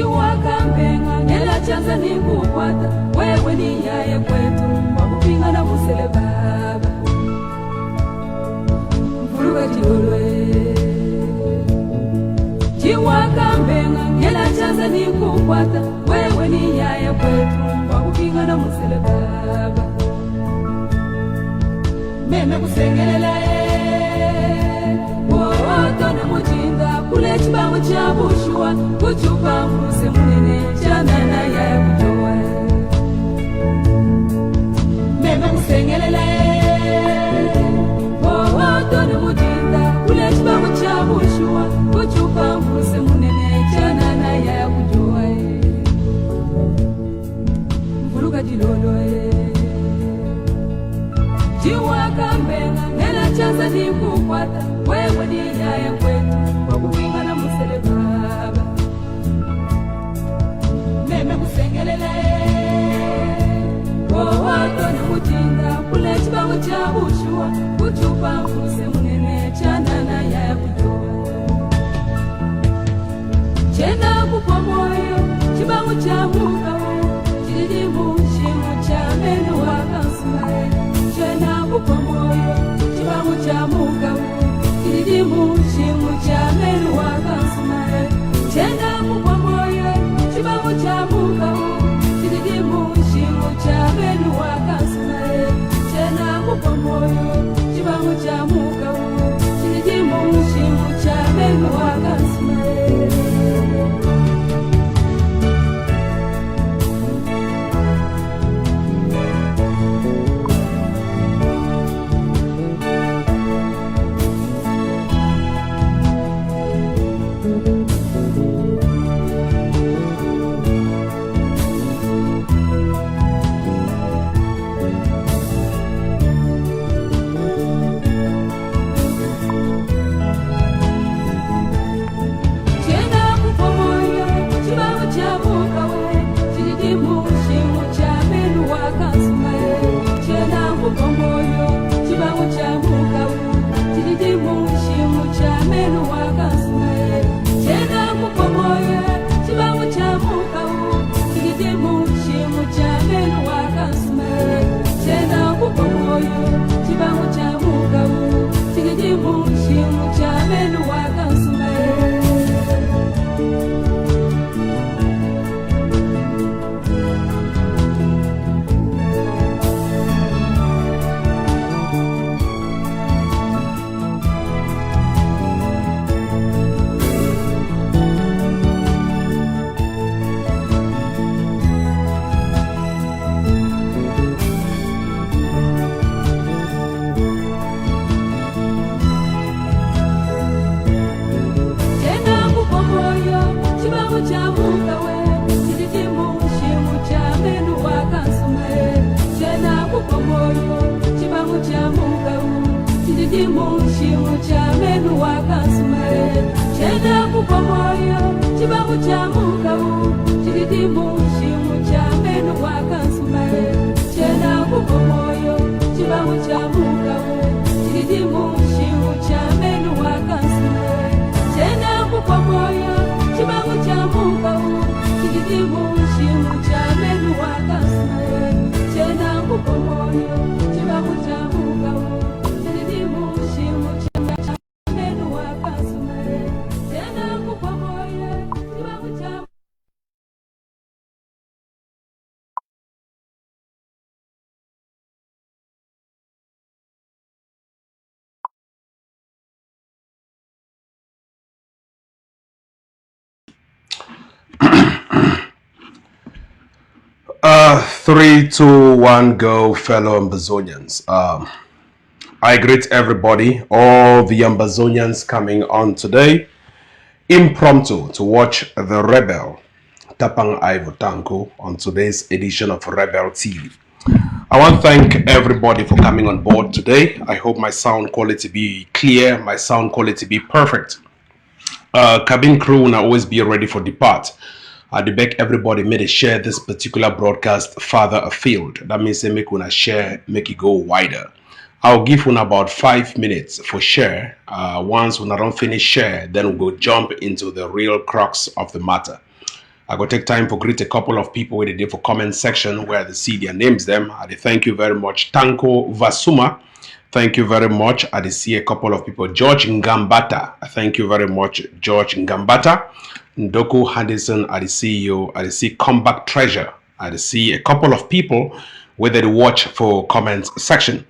Chiwakambenga ngela chanza nikukwata wewe ni yaye kwetu wakupinga na musele baba mfuluka jiolwe Chiwakambenga ngela chanza nikukwata wewe ni yaye kwetu wakupinga na musele baba meme kusengelela Tone mujinga kule chibangu cha bushua kuchupa mruse munene chana na ya kutoa meme kusengelela tone mujinga kule chibangu cha bushua kuchupa mruse munene chana na ya kutoa mvuluka jilolo Jiwa kambenga ngela chanza ni kukwata wewe ni yaye kwetu wakupinga na musele baba meme kusengelele tone mujinga kule chibangu cha bushua kuchupa mfuse munene chana na yaye kutoa chena kupwa moyo chibangu cha mukawo chilidimu shimu cha menu wakasumae Chena kupa moyo, chibangu cha muka kilidimu shimu cha menu wakasumae Chena kupa moyo, chibangu cha muka kilidimu shimu cha menu wakasumae Chena kupa moyo, chibangu cha muka kilidimu shimu cha menu wakasumae Three, two, one, go, fellow Ambazonians. I greet everybody, all the Ambazonians coming on today, impromptu to watch the Rebel, Tapang Tanko, on today's edition of Rebel TV. I want to thank everybody for coming on board today. I hope my sound quality be clear, my sound quality be perfect. Cabin crew will always be ready for depart. I beg everybody may they share this particular broadcast further afield. That means they make una share, make it go wider. I'll give una about 5 minutes for share. Once when I don't finish share, then we'll jump into the real crux of the matter. I go take time for greet a couple of people where they did for comment section where they see their names them. I thank you very much. Tanko Vasuma. Thank you very much. I see a couple of people. George Ngambata. Thank you very much, George Ngambata. Ndoku Henderson. I see you. I see Comeback Treasure. I see a couple of people where they watch for comment section.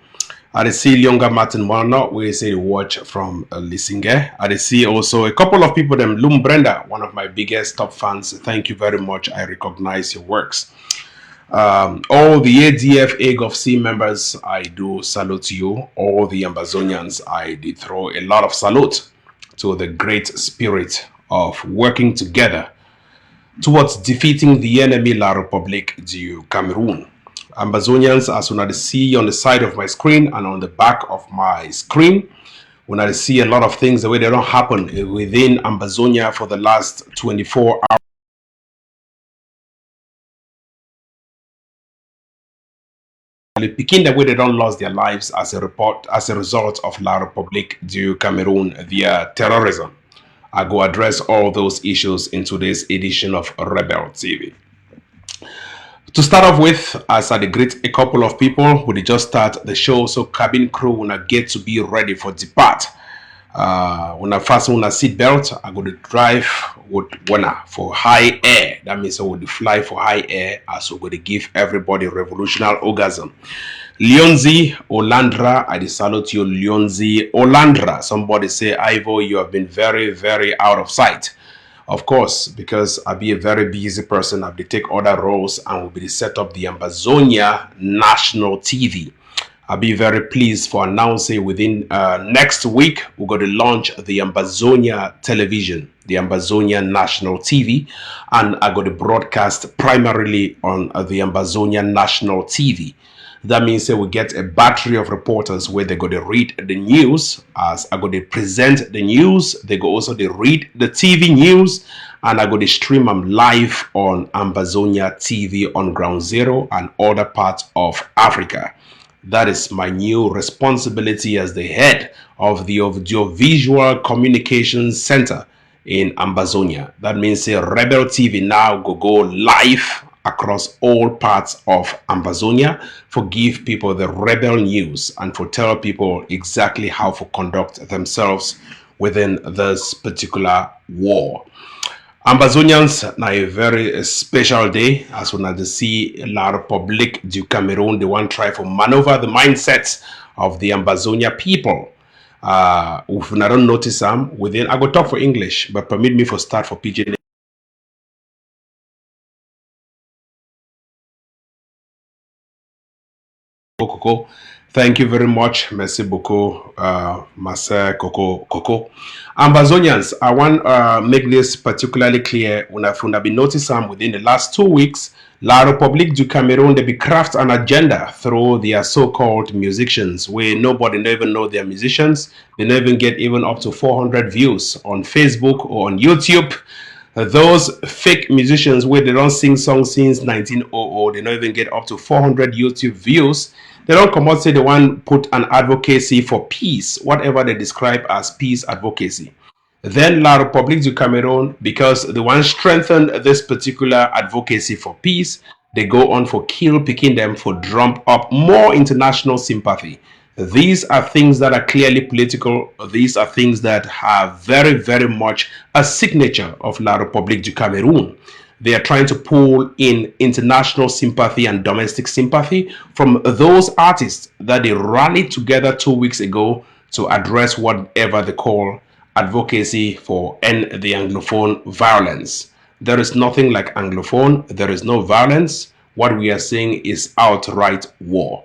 I see Lyonga Martin Warner, we say watch from Lisinge. I see also a couple of people, them Lum Brenda, one of my biggest top fans. Thank you very much. I recognize your works. All the ADF AGOFC members, I do salute you. All the Ambazonians, I did throw a lot of salute to the great spirit of working together towards defeating the enemy La République du Cameroon. Ambazonians, as when I see on the side of my screen and on the back of my screen, when I see a lot of things the way they don't happen within Ambazonia for the last 24 hours. Picking the way they don't lose their lives as a result of La République du Cameroon via terrorism. I go address all those issues in today's edition of Rebel TV. To start off with, as I greet a couple of people, we just start the show, so cabin crew wanna get to be ready for depart. When I fasten a seat belt, I go to drive with winner for high air. That means I would fly for high air, as we go to give everybody revolutionary orgasm. Leonzi Olandra, I salute you, Leonzi Olandra. Somebody say, Ivo, you have been very, very out of sight. Of course, because I'll be a very busy person, I'll be take other roles and will be set up the Ambazonia National TV. I'll be very pleased for announcing within next week, we're going to launch the Ambazonia television, the Ambazonia National TV, and I'm going to broadcast primarily on the Ambazonia National TV. That means that we get a battery of reporters where they're going to read the news, as I'm going to present the news. They go also to read the TV news, and I'm going to stream them live on Ambazonia TV on Ground Zero and other parts of Africa. That is my new responsibility as the head of the Audiovisual Communications Center in Ambazonia. That means say Rebel TV now go live across all parts of Ambazonia for give people the rebel news and for tell people exactly how to conduct themselves within this particular war. Ambazonians, now a very special day as when I see La République du Cameroon, they want to try to maneuver the mindsets of the Ambazonia people. If I don't notice them within, I go talk for English, but permit me for start for PJ. Coco, thank you very much. Merci beaucoup, Marcel Coco. Ambazonians, I want make this particularly clear. When I've been noticing within the last 2 weeks, La République du Cameroon, they be craft an agenda through their so-called musicians, where nobody never know they're musicians. They never get even up to 400 views on Facebook or on YouTube. Those fake musicians where they don't sing songs since 1900, they don't even get up to 400 YouTube views. They don't come out say they want put an advocacy for peace, whatever they describe as peace advocacy. Then La République du Cameroon, because they want to strengthen this particular advocacy for peace, they go on for picking them for drum up more international sympathy. These are things that are clearly political. These are things that have very, very much a signature of La République du Cameroon. They are trying to pull in international sympathy and domestic sympathy from those artists that they rallied together 2 weeks ago to address whatever they call advocacy for end the Anglophone violence. There is nothing like Anglophone. There is no violence. What we are seeing is outright war.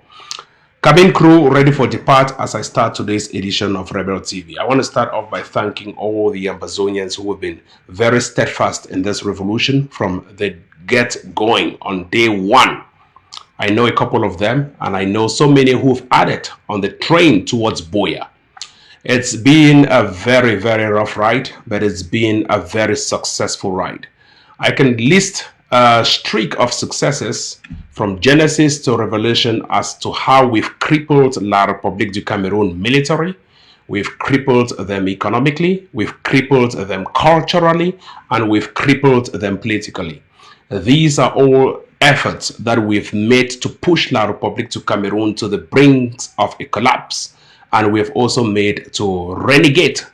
Cabin crew ready for depart as I start today's edition of Rebel TV. I want to start off by thanking all the Ambazonians who have been very steadfast in this revolution from the get going on day one. I know a couple of them, and I know so many who've added on the train towards Boya. It's been a very, very rough ride, but it's been a very successful ride. I can list a streak of successes from Genesis to Revelation as to how we've crippled La République du Cameroon military, we've crippled them economically, we've crippled them culturally, and we've crippled them politically. These are all efforts that we've made to push La Republique du Cameroon to the brink of a collapse. And we have also made to relegate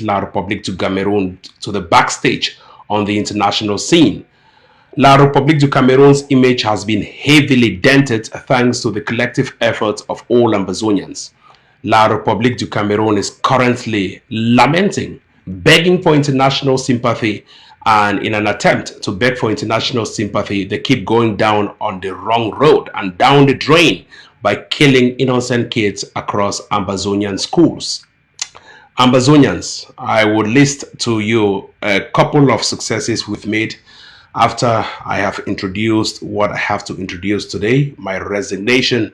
La Republique du Cameroon to the backstage on the international scene. La Republique du Cameroon's image has been heavily dented thanks to the collective efforts of all Ambazonians. La Republique du Cameroon is currently lamenting, begging for international sympathy, and in an attempt to beg for international sympathy, they keep going down on the wrong road and down the drain by killing innocent kids across Ambazonian schools. Ambazonians, I would list to you a couple of successes we've made after I have introduced what I have to introduce today, my resignation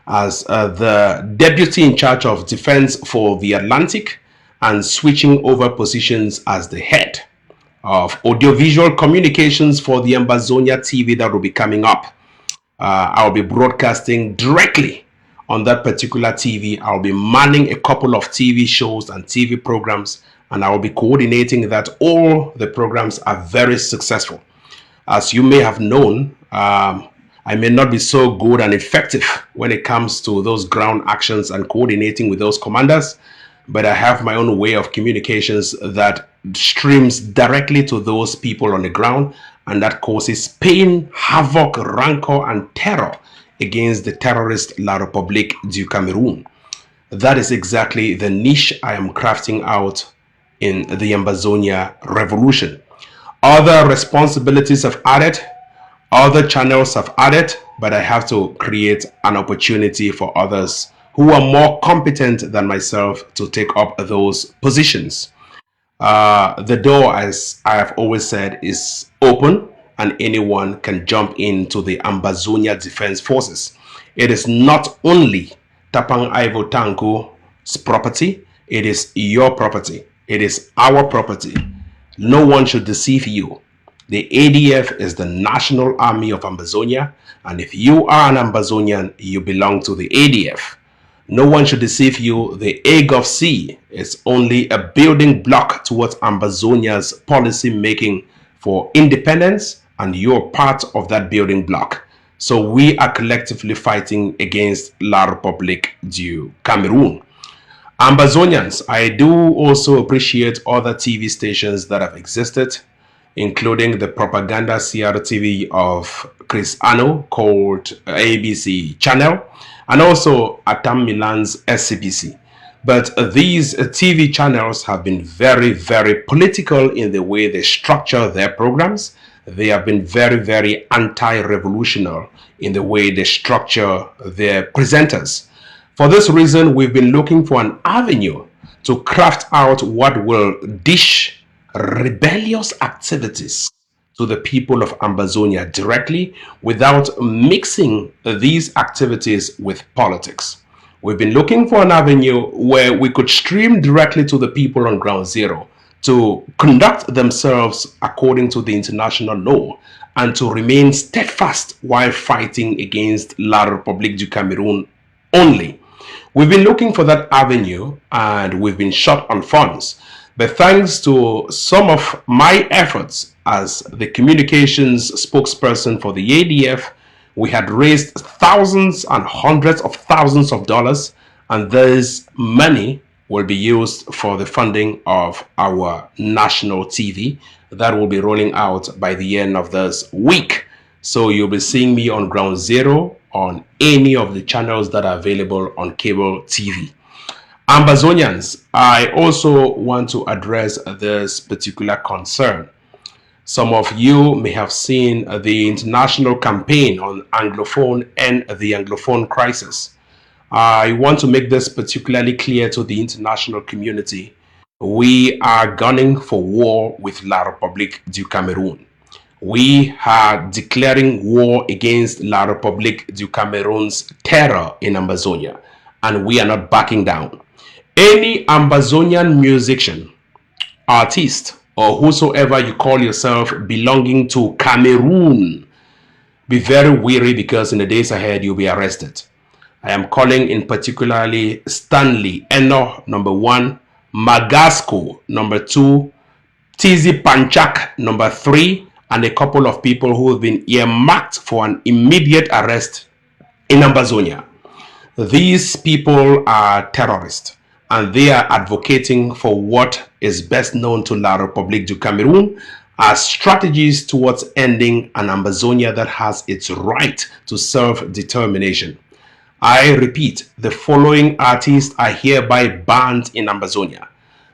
as the deputy in charge of defense for the Atlantic and switching over positions as the head of audiovisual communications for the Ambazonia TV that will be coming up. I'll be broadcasting directly on that particular TV. I'll be manning a couple of TV shows and TV programs, and I will be coordinating that all the programs are very successful. As you may have known, I may not be so good and effective when it comes to those ground actions and coordinating with those commanders, but I have my own way of communications that streams directly to those people on the ground, and that causes pain, havoc, rancor, and terror against the terrorist La Republique du Cameroon. That is exactly the niche I am crafting out in the Ambazonia revolution. Other responsibilities have added, other channels have added, but I have to create an opportunity for others who are more competent than myself to take up those positions. The door, as I have always said, is open and anyone can jump into the Ambazonia Defense Forces. It is not only Tapang Ivo Tango's property, it is your property. It is our property. No one should deceive you. The ADF is the National Army of Ambazonia, and if you are an Ambazonian, you belong to the ADF. No one should deceive you. The AGOFC is only a building block towards Ambazonia's policy making for independence, and you're part of that building block. So we are collectively fighting against La Republique du Cameroon. Ambazonians, I do also appreciate other TV stations that have existed, including the propaganda CRTV of Chris Ano called ABC Channel, and also Atam Milan's SCBC. But these TV channels have been very, very political in the way they structure their programs. They have been very, very anti-revolutionary in the way they structure their presenters. For this reason, we've been looking for an avenue to craft out what will dish rebellious activities to the people of Ambazonia directly without mixing these activities with politics. We've been looking for an avenue where we could stream directly to the people on ground zero to conduct themselves according to the international law and to remain steadfast while fighting against La Republique du Cameroon only. We've been looking for that avenue and we've been short on funds. But thanks to some of my efforts as the communications spokesperson for the ADF, we had raised thousands and hundreds of thousands of dollars, and this money will be used for the funding of our national TV that will be rolling out by the end of this week. So you'll be seeing me on ground zero on any of the channels that are available on cable TV. Ambazonians, I also want to address this particular concern. Some of you may have seen the international campaign on Anglophone and the Anglophone crisis. I want to make this particularly clear to the international community. We are gunning for war with La Republique du Cameroon. We are declaring war against La Republique du Cameroon's terror in Ambazonia, and we are not backing down. Any Ambazonian musician, artist, or whosoever you call yourself belonging to Cameroon, be very wary, because in the days ahead you'll be arrested. I am calling in particularly Stanley Eno, number 1, Magasco, number 2, Tizi Panchak, number 3, and a couple of people who have been earmarked for an immediate arrest in Ambazonia. These people are terrorists, and they are advocating for what is best known to La République du Cameroun as strategies towards ending an Ambazonia that has its right to self-determination. I repeat, the following artists are hereby banned in Ambazonia.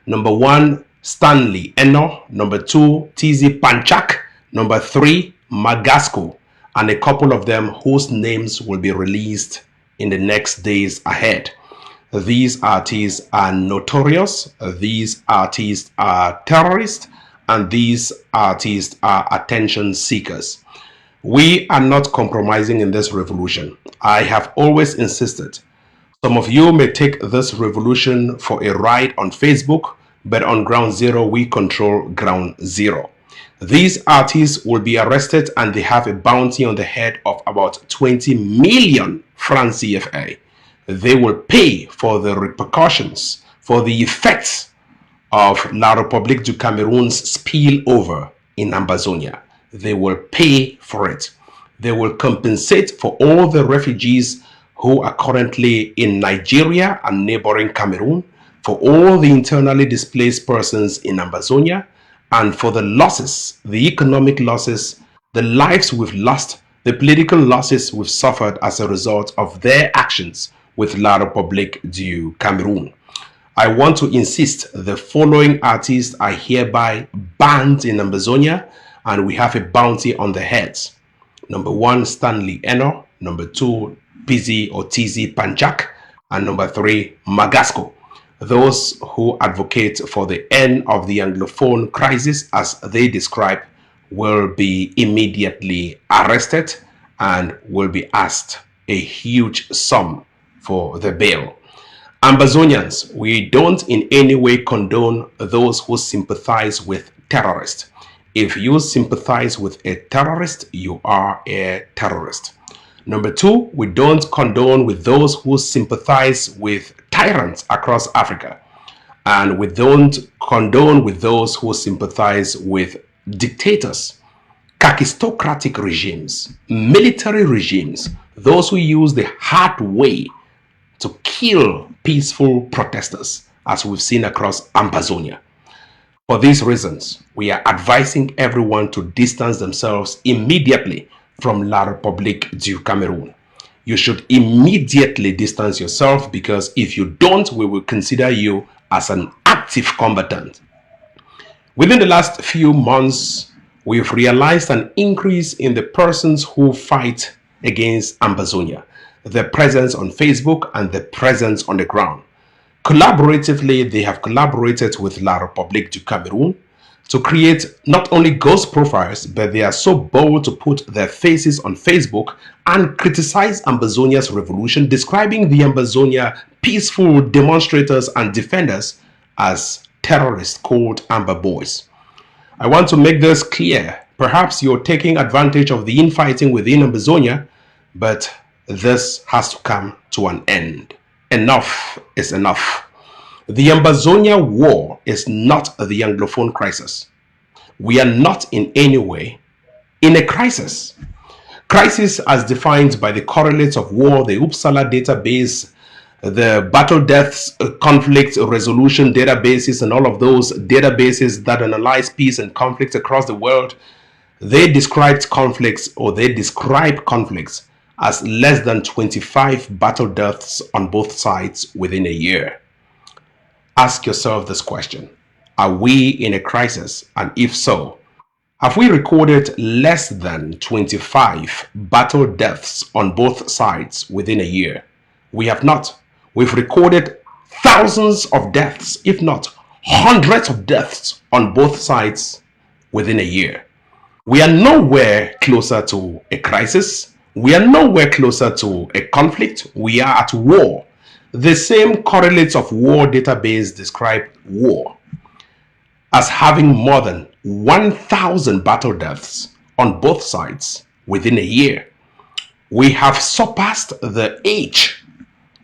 Number 1, Stanley Eno. Number 2, TZ Panchak. Number 3, Magasco. And a couple of them whose names will be released in the next days ahead. These artists are notorious, these artists are terrorists, and these artists are attention seekers. We are not compromising in this revolution. I have always insisted. Some of you may take this revolution for a ride on Facebook, but on ground zero, we control ground zero. These artists will be arrested and they have a bounty on the head of about 20 million francs CFA. They will pay for the repercussions, for the effects of La République du Cameroun's spillover in Ambazonia. They will pay for it. They will compensate for all the refugees who are currently in Nigeria and neighboring Cameroon, for all the internally displaced persons in Ambazonia, and for the losses, the economic losses, the lives we've lost, the political losses we've suffered as a result of their actions with La République du Cameroun. I want to insist the following artists are hereby banned in Ambazonia, and we have a bounty on their heads. Number 1, Stanley Eno. Number 2, PZ or TZ Panchak. And number 3, Magasco. Those who advocate for the end of the Anglophone crisis, as they describe, will be immediately arrested and will be asked a huge sum for the bail. Ambazonians, we don't in any way condone those who sympathize with terrorists. If you sympathize with a terrorist, you are a terrorist. Number 2, we don't condone with those who sympathize with tyrants across Africa. And we don't condone with those who sympathize with dictators, kakistocratic regimes, military regimes, those who use the hard way to kill peaceful protesters, as we've seen across Ambazonia. For these reasons, we are advising everyone to distance themselves immediately from La République du Cameroun. You should immediately distance yourself, because if you don't, we will consider you as an active combatant. Within the last few months, we've realized an increase in the persons who fight against Ambazonia, their presence on Facebook and their presence on the ground. Collaboratively, they have collaborated with La République du Cameroun to create not only ghost profiles, but they are so bold to put their faces on Facebook and criticize Ambazonia's revolution, describing the Ambazonia peaceful demonstrators and defenders as terrorists called Amber Boys. I want to make this clear. Perhaps you're taking advantage of the infighting within Ambazonia, but this has to come to an end. Enough is enough. The Ambazonia war is not the Anglophone crisis. We are not in any way in a crisis. Crisis as defined by the correlates of war, the Uppsala database, the battle deaths, conflict resolution databases, and all of those databases that analyze peace and conflict across the world, they describe conflicts as less than 25 battle deaths on both sides within a year. Ask yourself this question: are we in a crisis? And if so, have we recorded less than 25 battle deaths on both sides within a year? We have not. We've recorded thousands of deaths, if not hundreds of deaths on both sides within a year. We are nowhere closer to a crisis. We are nowhere closer to a conflict. We are at war. The same correlates of war database describe war as having more than 1,000 battle deaths on both sides within a year. We have surpassed the age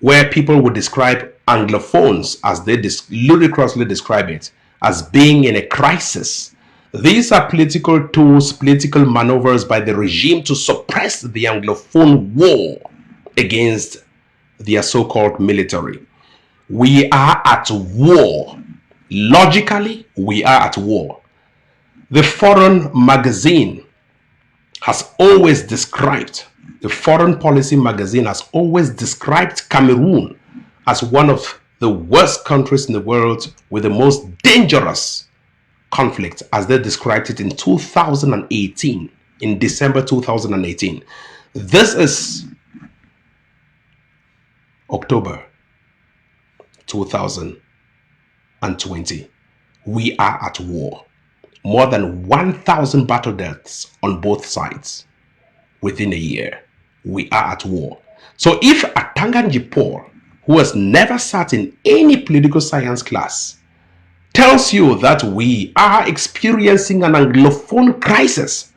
where people would describe Anglophones, as they ludicrously describe it, as being in a crisis. These are political tools, political maneuvers by the regime to suppress the Anglophone war against their so-called military. We are at war. Logically, we are at war. The foreign magazine has always described, the foreign policy magazine has always described Cameroon as one of the worst countries in the world with the most dangerous conflict, as they described it in 2018, in December 2018. This is October 2020. We are at war. More than 1,000 battle deaths on both sides within a year. We are at war. So if Atanganji Paul, who has never sat in any political science class, tells you that we are experiencing an Anglophone crisis,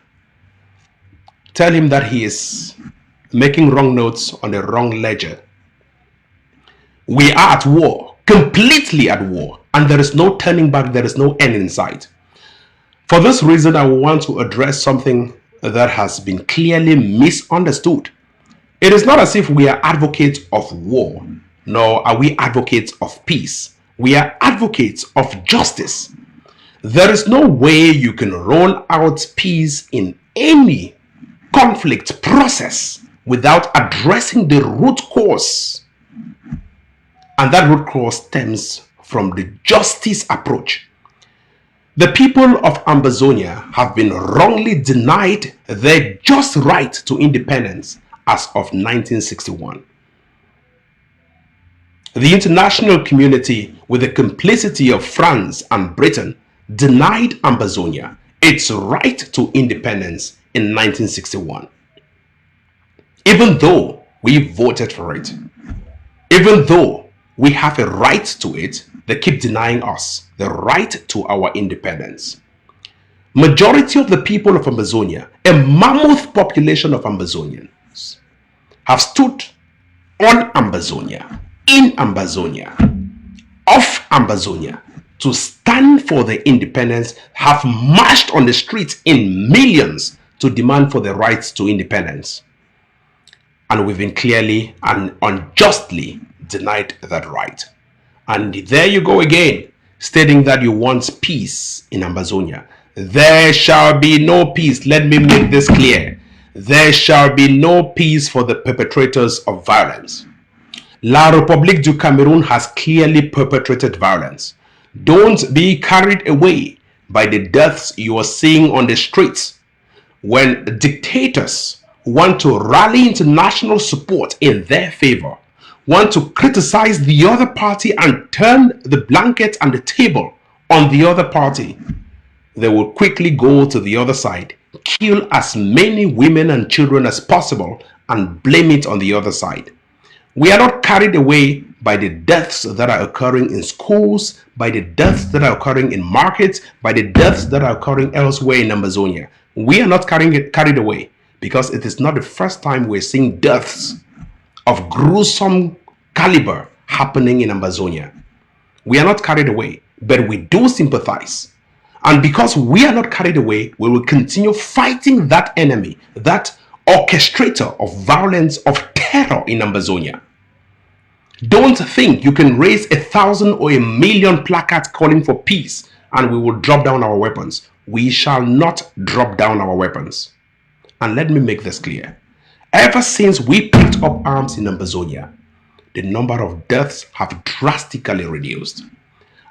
tell him that he is making wrong notes on the wrong ledger. We are at war, completely at war, and there is no turning back, there is no end in sight. For this reason, I want to address something that has been clearly misunderstood. It is not as if we are advocates of war, nor are we advocates of peace. We are advocates of justice. There is no way you can roll out peace in any conflict process without addressing the root cause. And that root cause stems from the justice approach. The people of Ambazonia have been wrongly denied their just right to independence as of 1961. The international community, with the complicity of France and Britain, denied Ambazonia its right to independence in 1961. Even though we voted for it, even though we have a right to it, they keep denying us the right to our independence. Majority of the people of Ambazonia, a mammoth population of Ambazonians, have stood on Ambazonia, in Ambazonia, of Ambazonia, to stand for their independence, have marched on the streets in millions to demand for the rights to independence. And we've been clearly and unjustly denied that right. And there you go again, stating that you want peace in Ambazonia. There shall be no peace. Let me make this clear. There shall be no peace for the perpetrators of violence. La République du Cameroun has clearly perpetrated violence. Don't be carried away by the deaths you are seeing on the streets. When dictators want to rally international support in their favor, want to criticize the other party and turn the blanket and the table on the other party, they will quickly go to the other side, kill as many women and children as possible, and blame it on the other side. We are not carried away by the deaths that are occurring in schools, by the deaths that are occurring in markets, by the deaths that are occurring elsewhere in Ambazonia. We are not carried away because it is not the first time we're seeing deaths of gruesome caliber happening in Ambazonia. We are not carried away, but we do sympathize. And because we are not carried away, we will continue fighting that enemy, that orchestrator of violence, of terror in Ambazonia. Don't think you can raise 1,000 or 1,000,000 placards calling for peace and we will drop down our weapons. We shall not drop down our weapons. And let me make this clear. Ever since we picked up arms in Ambazonia, the number of deaths have drastically reduced.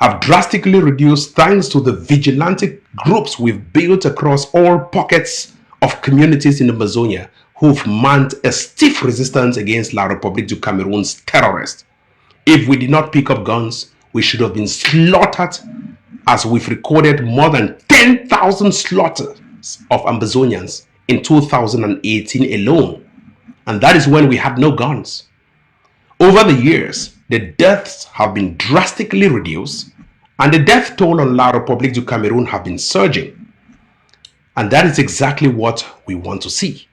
Thanks to the vigilante groups we've built across all pockets of communities in Ambazonia who've mounted a stiff resistance against La République du Cameroon's terrorists. If we did not pick up guns, we should have been slaughtered, as we've recorded more than 10,000 slaughters of Ambazonians in 2018 alone. And that is when we had no guns. Over the years, the deaths have been drastically reduced and the death toll on La République du Cameroon have been surging. And that is exactly what we want to see.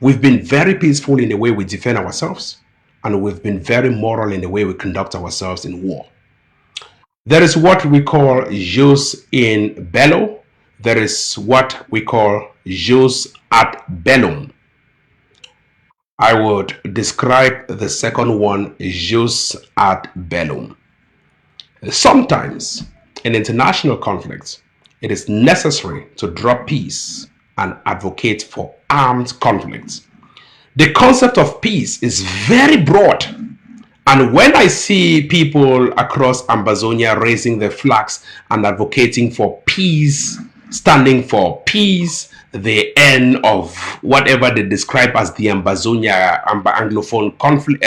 We've been very peaceful in the way we defend ourselves, and we've been very moral in the way we conduct ourselves in war. There is what we call jus in bello. there is what we call jus ad bellum. I would describe the second one, jus ad bellum. Sometimes in international conflicts, it is necessary to draw peace and advocate for armed conflicts. The concept of peace is very broad. And when I see people across Ambazonia raising their flags and advocating for peace, standing for peace, the end of whatever they describe as the Ambazonia Anglophone conflict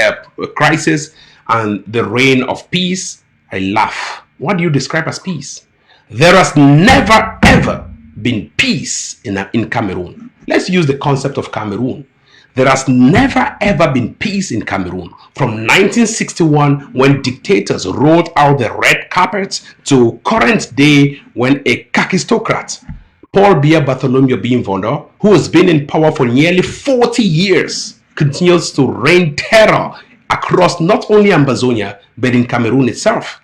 crisis and the reign of peace, I laugh. What do you describe as peace? There has never ever been peace in Cameroon. Let's use the concept of Cameroon. There has never ever been peace in Cameroon from 1961 when dictators rolled out the red carpet to current day when a kakistocrat, Paul Biya Bartholomew Bimvondo, who has been in power for nearly 40 years, continues to rain terror across not only Ambazonia but in Cameroon itself.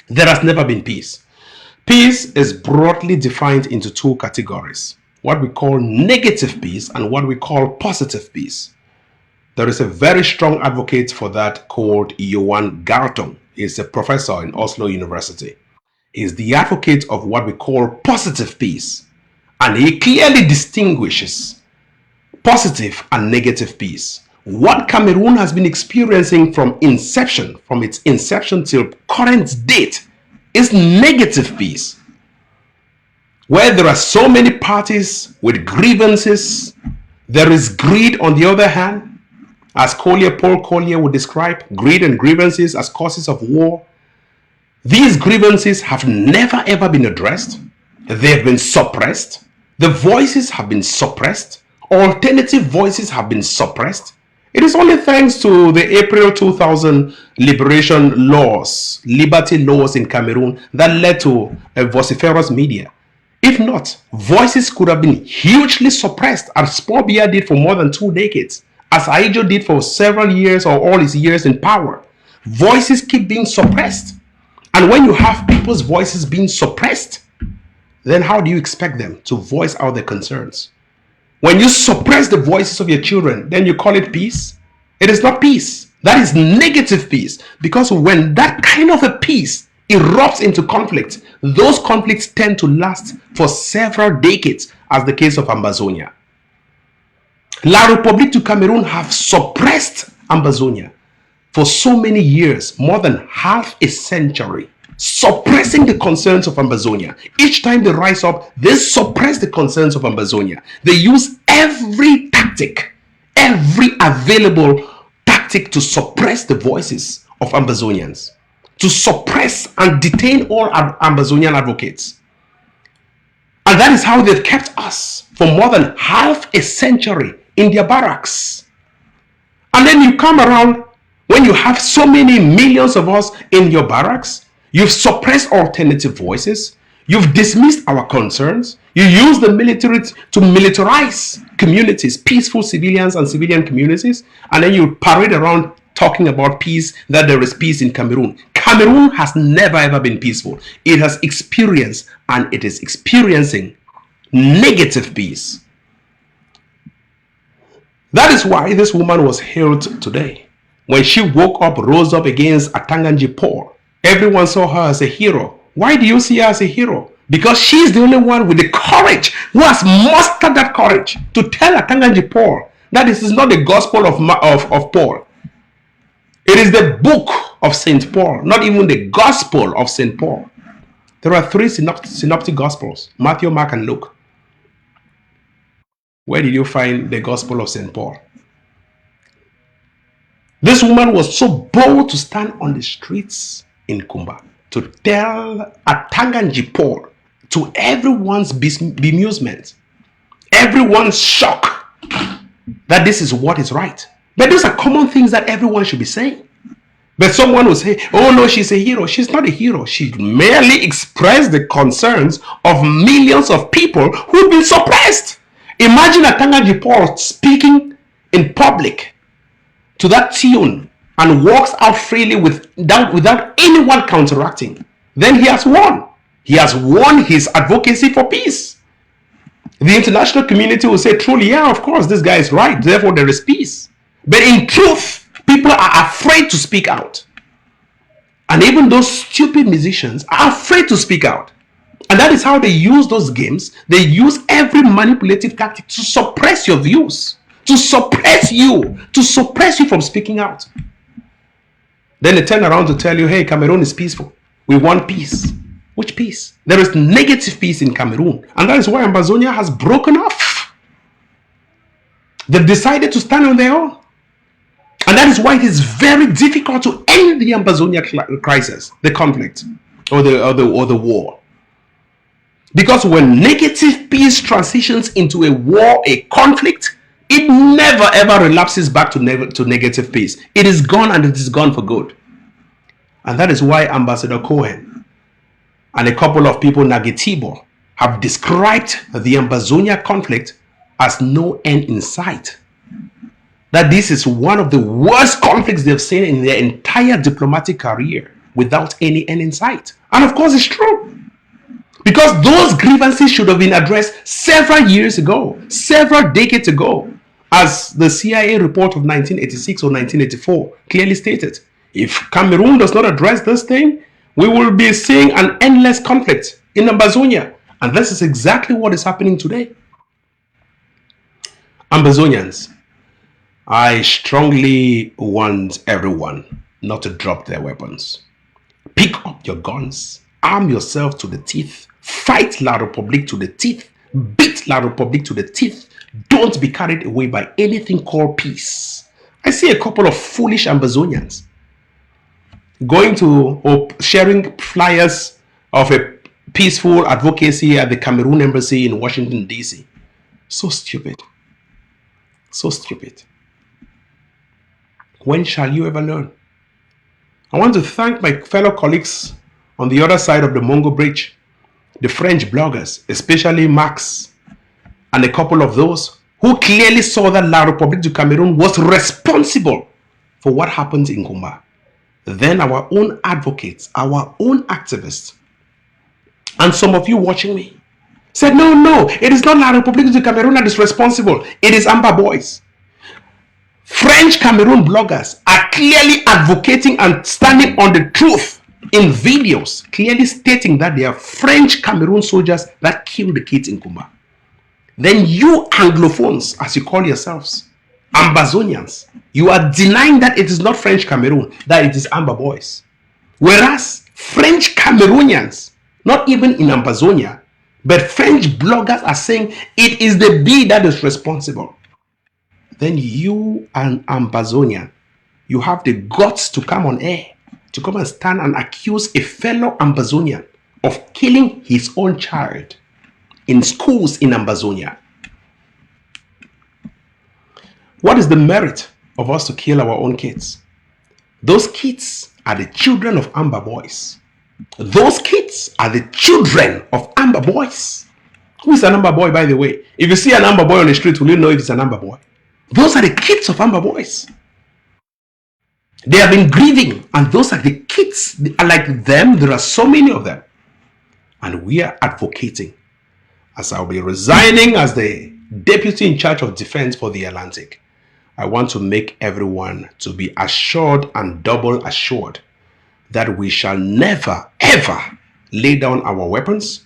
There has never been peace. Peace is broadly defined into two categories: what we call negative peace and what we call positive peace. There is a very strong advocate for that called Johan Garton. He's a professor in Oslo University. He's the advocate of what we call positive peace. And he clearly distinguishes positive and negative peace. What Cameroon has been experiencing from its inception till current date, is negative peace, where there are so many parties with grievances. There is greed on the other hand, as Paul Collier would describe greed and grievances as causes of war. These grievances have never ever been addressed. They have been suppressed. The voices have been suppressed. Alternative voices have been suppressed. It is only thanks to the April 2000 liberation laws, liberty laws in Cameroon that led to a vociferous media. If not, voices could have been hugely suppressed, as Paul Biya did for more than 2 decades, as Aijo did for several years or all his years in power. Voices keep being suppressed. And when you have people's voices being suppressed, then how do you expect them to voice out their concerns? When you suppress the voices of your children, then you call it peace? It is not peace. That is negative peace. Because when that kind of a peace erupts into conflict, those conflicts tend to last for several decades, as the case of Ambazonia. La République du Cameroon have suppressed Ambazonia for so many years, more than half a century, suppressing the concerns of Ambazonia. Each time they rise up, they suppress the concerns of Ambazonia. They use every tactic, every available tactic to suppress the voices of Ambazonians, to suppress and detain all Ambazonian advocates. And that is how they've kept us for more than half a century in their barracks. And then you come around, when you have so many millions of us in your barracks, you've suppressed alternative voices, you've dismissed our concerns, you use the military to militarize communities, peaceful civilians and civilian communities, and then you parade around talking about peace, that there is peace in Cameroon. Cameroon has never ever been peaceful. It has experienced and it is experiencing negative peace. That is why this woman was hailed today. When she woke up, rose up against Atanganji Paul, everyone saw her as a hero. Why do you see her as a hero? Because she's the only one with the courage, who has mustered that courage to tell Atanganji Paul that this is not the gospel of Paul. It is the book of St. Paul, not even the gospel of St. Paul. There are 3 synoptic gospels, Matthew, Mark, and Luke. Where did you find the gospel of St. Paul? This woman was so bold to stand on the streets in Kumba to tell Atanganji Paul, to everyone's bemusement, everyone's shock, that this is what is right. But those are common things that everyone should be saying. But someone will say, oh no, she's a hero. She's not a hero. She merely expressed the concerns of millions of people who've been suppressed. Imagine Atanganji Paul speaking in public to that tune and walks out freely without anyone counteracting. Then he has won. He has won his advocacy for peace. The international community will say, truly, yeah, of course, this guy is right. Therefore, there is peace. But in truth, people are afraid to speak out. And even those stupid musicians are afraid to speak out. And that is how they use those games. They use every manipulative tactic to suppress your views, to suppress you from speaking out. Then they turn around to tell you, hey, Cameroon is peaceful. We want peace. Which peace? There is negative peace in Cameroon. And that is why Ambazonia has broken off. They've decided to stand on their own. And that is why it is very difficult to end the Ambazonia crisis, the conflict, or the war. Because when negative peace transitions into a war, a conflict, it never ever relapses back to negative peace. It is gone, and it is gone for good. And that is why Ambassador Cohen and a couple of people, Nagitibo, have described the Ambazonia conflict as no end in sight. That this is one of the worst conflicts they've seen in their entire diplomatic career without any end in sight. And of course, it's true. Because those grievances should have been addressed several years ago, several decades ago, as the CIA report of 1986 or 1984 clearly stated. If Cameroon does not address this thing, we will be seeing an endless conflict in Ambazonia. And this is exactly what is happening today. Ambazonians, I strongly want everyone not to drop their weapons. Pick up your guns, arm yourself to the teeth, fight La Republique to the teeth, beat La Republique to the teeth. Don't be carried away by anything called peace. I see a couple of foolish Ambazonians going to or sharing flyers of a peaceful advocacy at the Cameroon embassy in Washington, D.C. So stupid. So stupid. When shall you ever learn? I want to thank my fellow colleagues on the other side of the Mongo Bridge, the French bloggers, especially Max, and a couple of those who clearly saw that La République du Cameroun was responsible for what happened in Kumba. Then our own advocates, our own activists, and some of you watching me said, no, it is not La République du Cameroun that is responsible. It is Amba Boys. French Cameroon bloggers are clearly advocating and standing on the truth in videos, clearly stating that they are French Cameroon soldiers that killed the kids in Kumba. Then you Anglophones, as you call yourselves, Ambazonians, you are denying that it is not French Cameroon, that it is Amba Boys. Whereas French Cameroonians, not even in Ambazonia, but French bloggers are saying it is the B that is responsible. Then you, an Ambazonian, you have the guts to come on air, to come and stand and accuse a fellow Ambazonian of killing his own child in schools in Ambazonia. What is the merit of us to kill our own kids? Those kids are the children of Amba Boys. Those kids are the children of Amba Boys. Who is an Amba Boy, by the way? If you see an Amba Boy on the street, will you know if it's an Amba Boy? Those are the kids of Amba Boys. They have been grieving, and those are the kids. Like them, there are so many of them. And we are advocating, as I'll be resigning as the deputy in charge of defense for the Atlantic. I want to make everyone to be assured and double assured that we shall never, ever lay down our weapons.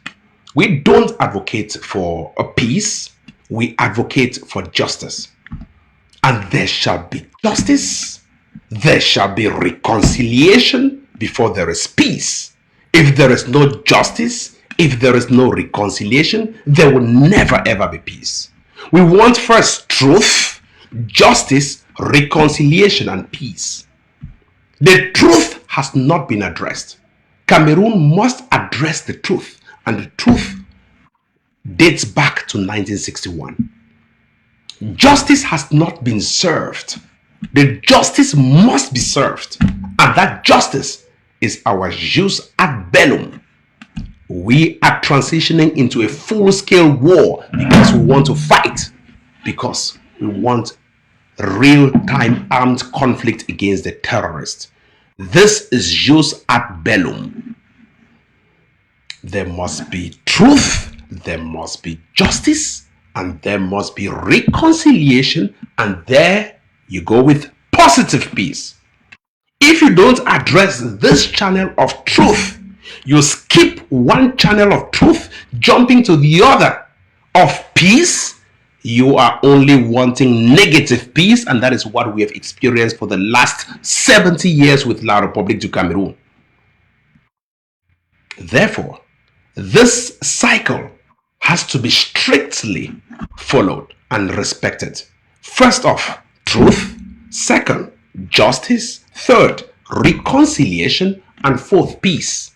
We don't advocate for a peace. We advocate for justice. And there shall be justice. There shall be reconciliation before there is peace. If there is no justice, if there is no reconciliation, there will never ever be peace. We want first truth, justice, reconciliation, and peace. The truth has not been addressed. Cameroon must address the truth, and the truth dates back to 1961. Justice has not been served. The justice must be served, and that justice is our jus ad bellum. We are transitioning into a full-scale war because we want to fight, because we want real-time armed conflict against the terrorists. This is jus ad bellum. There must be truth, there must be justice, and there must be reconciliation, and there you go with positive peace. If you don't address this channel of truth, you skip one channel of truth, jumping to the other of peace, you are only wanting negative peace, and that is what we have experienced for the last 70 years with La République du Cameroon. Therefore, this cycle has to be strictly followed and respected. First off, truth. Second, justice. Third, reconciliation. And fourth, peace.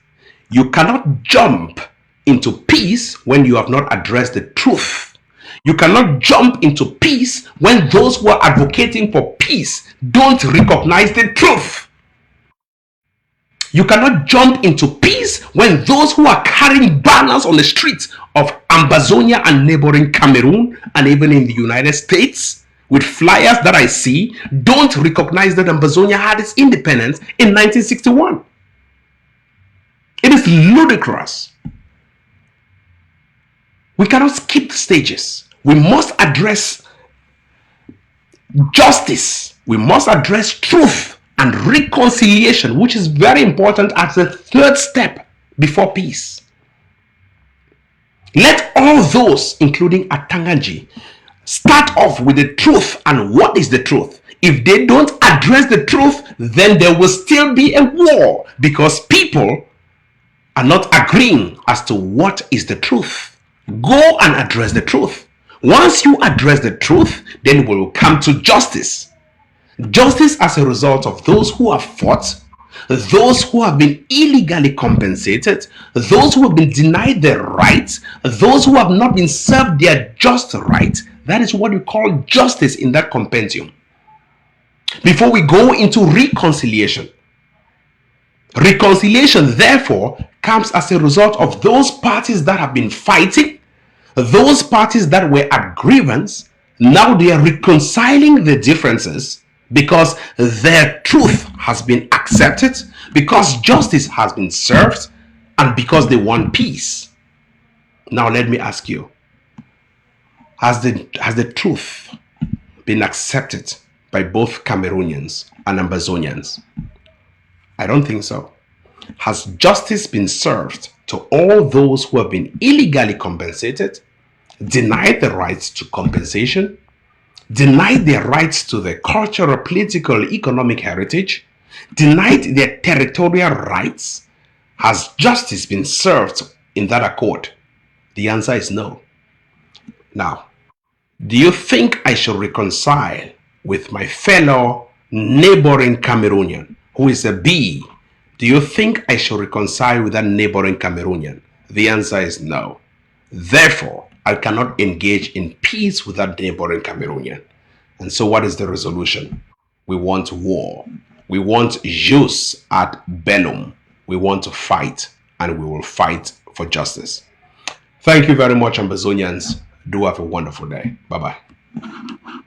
You cannot jump into peace when you have not addressed the truth. You cannot jump into peace when those who are advocating for peace don't recognize the truth. You cannot jump into peace when those who are carrying banners on the streets of Ambazonia and neighboring Cameroon and even in the United States with flyers that I see don't recognize that Ambazonia had its independence in 1961. It is ludicrous. We cannot skip the stages. We must address justice. We must address truth and reconciliation, which is very important as the third step before peace. Let all those, including Atanganji, start off with the truth. And what is the truth? If they don't address the truth, then there will still be a war because people are not agreeing as to what is the truth. Go and address the truth. Once you address the truth, then we will come to justice. Justice as a result of those who have fought, those who have been illegally compensated, those who have been denied their rights, those who have not been served their just right. That is what we call justice in that compendium. Before we go into reconciliation. Reconciliation, therefore, comes as a result of those parties that have been fighting, those parties that were at grievance. Now they are reconciling the differences because their truth has been accepted, because justice has been served, and because they want peace. Now let me ask you, has the truth been accepted by both Cameroonians and Ambazonians? I don't think so. Has justice been served to all those who have been illegally compensated, denied the rights to compensation, denied their rights to their cultural, political, economic heritage, denied their territorial rights? Has justice been served in that accord? The answer is no. Now, do you think I should reconcile with my fellow neighboring Cameroonian who is a B? Do you think I should reconcile with that neighboring Cameroonian? The answer is no. Therefore, I cannot engage in peace with that neighboring Cameroonian. And so what is the resolution? We want war. We want jus ad bellum. We want to fight, and we will fight for justice. Thank you very much, Ambazonians. Do have a wonderful day. Bye-bye.